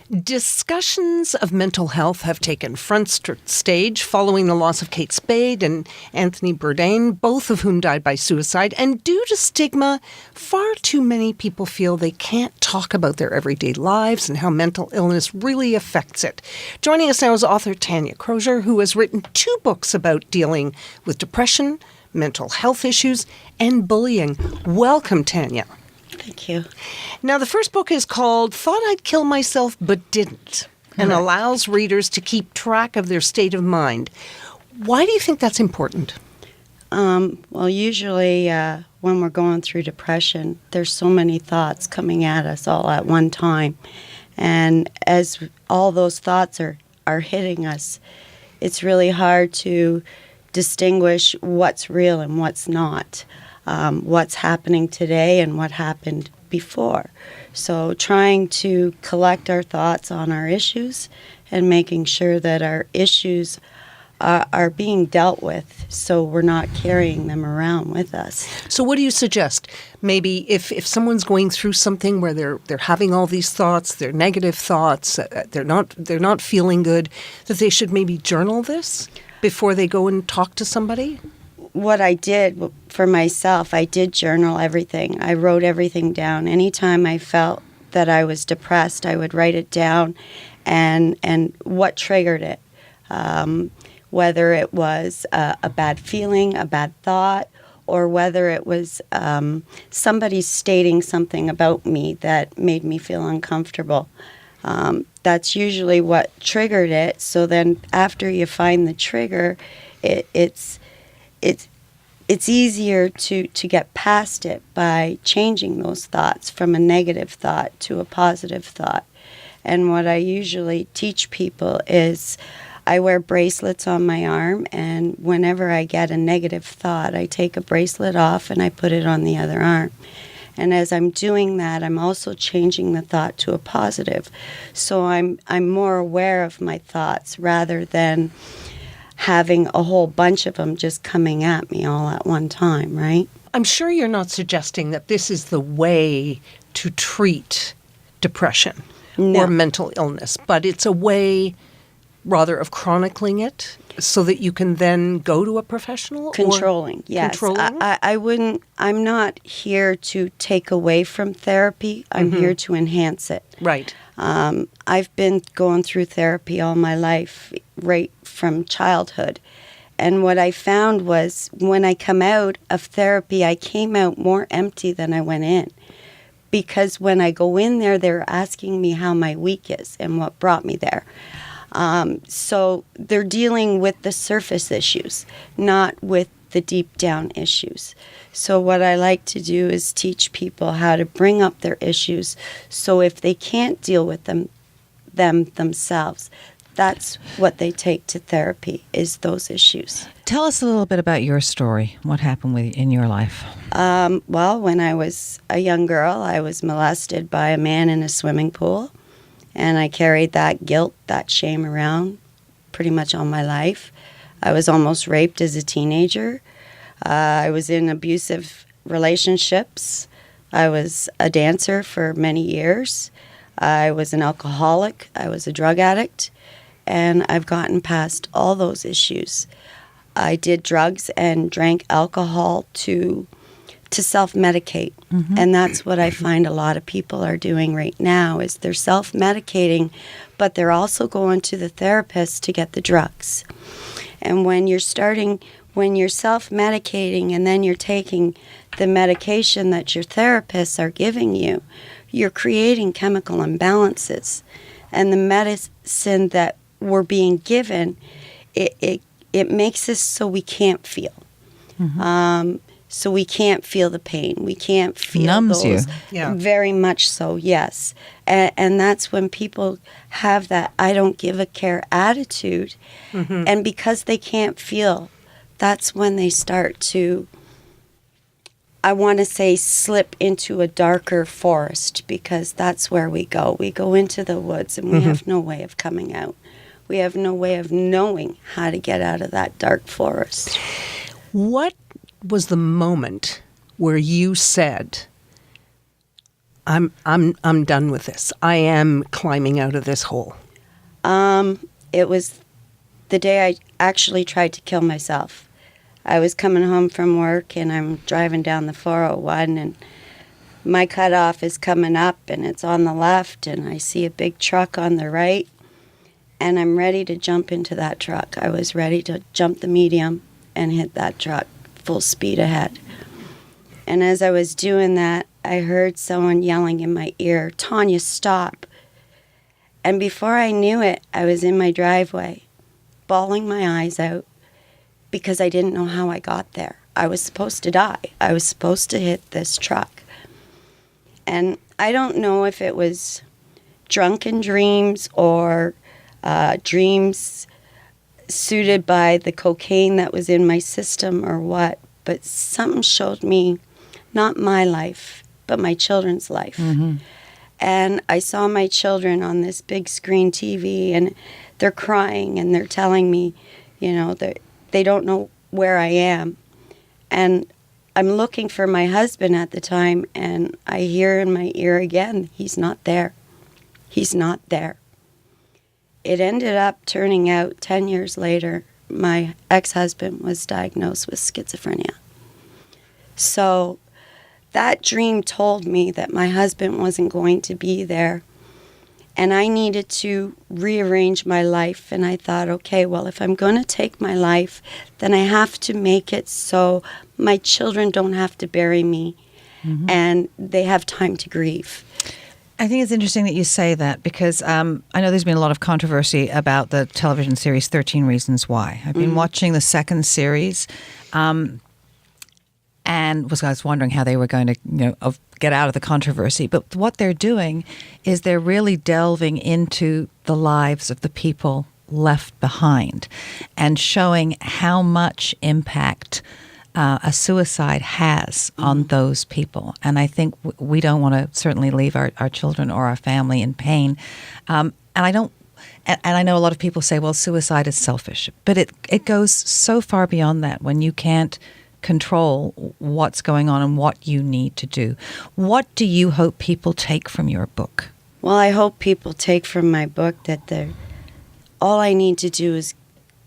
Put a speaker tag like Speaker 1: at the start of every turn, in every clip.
Speaker 1: Discussions of mental health have taken front stage following the loss of Kate Spade and Anthony Bourdain, both of whom died by suicide. And due to stigma, far too many people feel they can't talk about their everyday lives and how mental illness really affects it. Joining us now is author Tania Crosier, who has written 2 books about dealing with depression, mental health issues, and bullying. Welcome, Tania.
Speaker 2: Thank you.
Speaker 1: Now, the first book is called Thought I'd Kill Myself But Didn't, and allows readers to keep track of their state of mind. Why do you think that's important?
Speaker 2: Well, usually when we're going through depression, there's so many thoughts coming at us all at one time. And as all those thoughts are hitting us, it's really hard to distinguish what's real and what's not. What's happening today and what happened before. So trying to collect our thoughts on our issues and making sure that our issues are being dealt with so we're not carrying them around with us.
Speaker 1: So what do you suggest? Maybe if someone's going through something where they're having all these thoughts, they're negative thoughts, they're not feeling good, that they should maybe journal this before they go and talk to somebody?
Speaker 2: What I did for myself, I did journal everything. I wrote everything down. Anytime I felt that I was depressed, I would write it down and what triggered it. Whether it was a bad feeling, a bad thought, or whether it was somebody stating something about me that made me feel uncomfortable. That's usually what triggered it. So then after you find the trigger, it's easier to get past it by changing those thoughts from a negative thought to a positive thought. And what I usually teach people is I wear bracelets on my arm, and whenever I get a negative thought, I take a bracelet off and I put it on the other arm. And as I'm doing that, I'm also changing the thought to a positive. So I'm more aware of my thoughts rather than having a whole bunch of them just coming at me all at one time, right?
Speaker 1: I'm sure you're not suggesting that this is the way to treat depression or mental illness, but it's a way rather of chronicling it so that you can then go to a professional?
Speaker 2: Controlling, yes.
Speaker 1: Controlling?
Speaker 2: I wouldn't, I'm not here to take away from therapy. I'm here to enhance it.
Speaker 1: Right.
Speaker 2: I've been going through therapy all my life, right from childhood. And what I found was when I come out of therapy, I came out more empty than I went in. Because when I go in there, they're asking me how my week is and what brought me there. So they're dealing with the surface issues, not with the deep down issues. So what I like to do is teach people how to bring up their issues so if they can't deal with them themselves, that's what they take to therapy, is those issues.
Speaker 3: Tell us a little bit about your story. What happened in your life?
Speaker 2: Well, when I was a young girl, I was molested by a man in a swimming pool. And I carried that guilt, that shame around pretty much all my life. I was almost raped as a teenager. I was in abusive relationships. I was a dancer for many years. I was an alcoholic. I was a drug addict. And I've gotten past all those issues. I did drugs and drank alcohol to self-medicate. And that's what I find a lot of people are doing right now is they're self-medicating, but they're also going to the therapist to get the drugs. And when you're self-medicating and then you're taking the medication that your therapists are giving you, you're creating chemical imbalances. And the medicine that we're being given, it makes us so we can't feel. So we can't feel the pain. We can't feel
Speaker 3: numbs
Speaker 2: those.
Speaker 3: You.
Speaker 1: Yeah.
Speaker 2: Very much so, yes. And that's when people have that I don't give a care attitude. And because they can't feel, that's when they start to, I want to say, slip into a darker forest, because that's where we go. We go into the woods and we have no way of coming out. We have no way of knowing how to get out of that dark forest.
Speaker 1: What was the moment where you said, I'm done with this. I am climbing out of this hole.
Speaker 2: It was the day I actually tried to kill myself. I was coming home from work and I'm driving down the 401 and my cutoff is coming up and it's on the left and I see a big truck on the right and I'm ready to jump into that truck. I was ready to jump the medium and hit that truck full speed ahead. And as I was doing that, I heard someone yelling in my ear, "Tania, stop." And before I knew it, I was in my driveway, bawling my eyes out because I didn't know how I got there. I was supposed to die. I was supposed to hit this truck. And I don't know if it was drunken dreams or dreams suited by the cocaine that was in my system or what, but something showed me not my life, but my children's life. Mm-hmm. And I saw my children on this big screen TV, and they're crying, and they're telling me, you know, that they don't know where I am. And I'm looking for my husband at the time, and I hear in my ear again, he's not there. He's not there. It ended up turning out 10 years later, my ex-husband was diagnosed with schizophrenia. So that dream told me that my husband wasn't going to be there, and I needed to rearrange my life. And I thought, okay, well, if I'm going to take my life, then I have to make it so my children don't have to bury me, and they have time to grieve.
Speaker 3: I think it's interesting that you say that because I know there's been a lot of controversy about the television series 13 Reasons Why. I've been watching the second series, and I was wondering how they were going to, get out of the controversy. But what they're doing is they're really delving into the lives of the people left behind and showing how much impact a suicide has on those people. And I think we don't want to certainly leave our children or our family in pain. And I know a lot of people say, well, suicide is selfish. But it goes so far beyond that when you can't control what's going on and what you need to do. What do you hope people take from your book?
Speaker 2: Well, I hope people take from my book that all I need to do is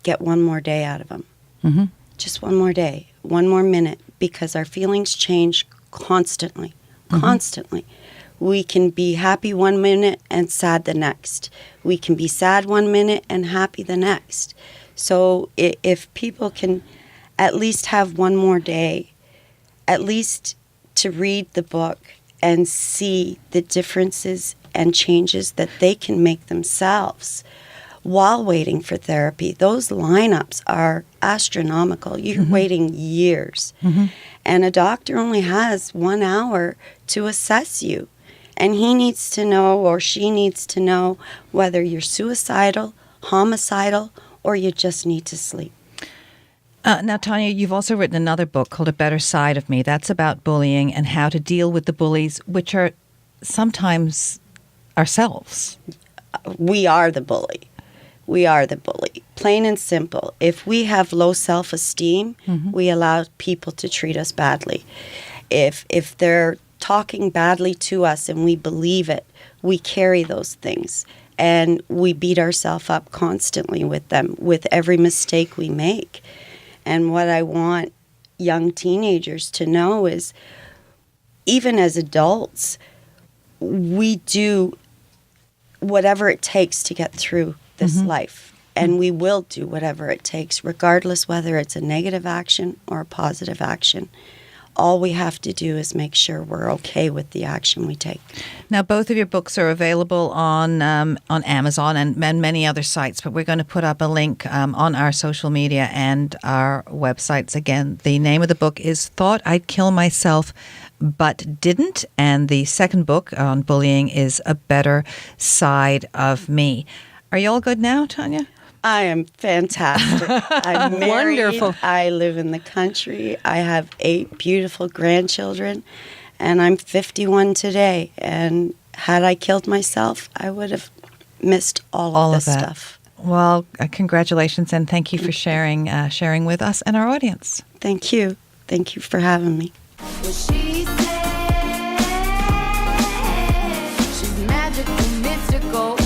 Speaker 2: get one more day out of them. Mm-hmm. Just one more day, one more minute, because our feelings change constantly, constantly. We can be happy one minute and sad the next. We can be sad one minute and happy the next. So if people can at least have one more day, at least to read the book and see the differences and changes that they can make themselves while waiting for therapy. Those lineups are astronomical. You're waiting years. And a doctor only has 1 hour to assess you. And he needs to know, or she needs to know, whether you're suicidal, homicidal, or you just need to sleep.
Speaker 3: Now, Tania, you've also written another book called A Better Side of Me. That's about bullying and how to deal with the bullies, which are sometimes ourselves.
Speaker 2: We are the bully. We are the bully. Plain and simple. If we have low self-esteem, we allow people to treat us badly. If they're talking badly to us and we believe it, we carry those things. And we beat ourselves up constantly with them, with every mistake we make. And what I want young teenagers to know is, even as adults, we do whatever it takes to get through this life. And we will do whatever it takes, regardless whether it's a negative action or a positive action. All we have to do is make sure we're okay with the action we take.
Speaker 3: Now, both of your books are available on Amazon and many other sites, but we're going to put up a link on our social media and our websites. Again, the name of the book is Thought I'd Kill Myself, But Didn't, and the second book on bullying is A Better Side of Me. Are you all good now, Tania?
Speaker 2: I am fantastic. I'm married.
Speaker 1: Wonderful.
Speaker 2: I live in the country. I have 8 beautiful grandchildren, and I'm 51 today. And had I killed myself, I would have missed all of this stuff.
Speaker 3: Well, congratulations, and thank you for sharing with us and our audience.
Speaker 2: Thank you. Thank you for having me.
Speaker 4: Well, she said magical, mystical.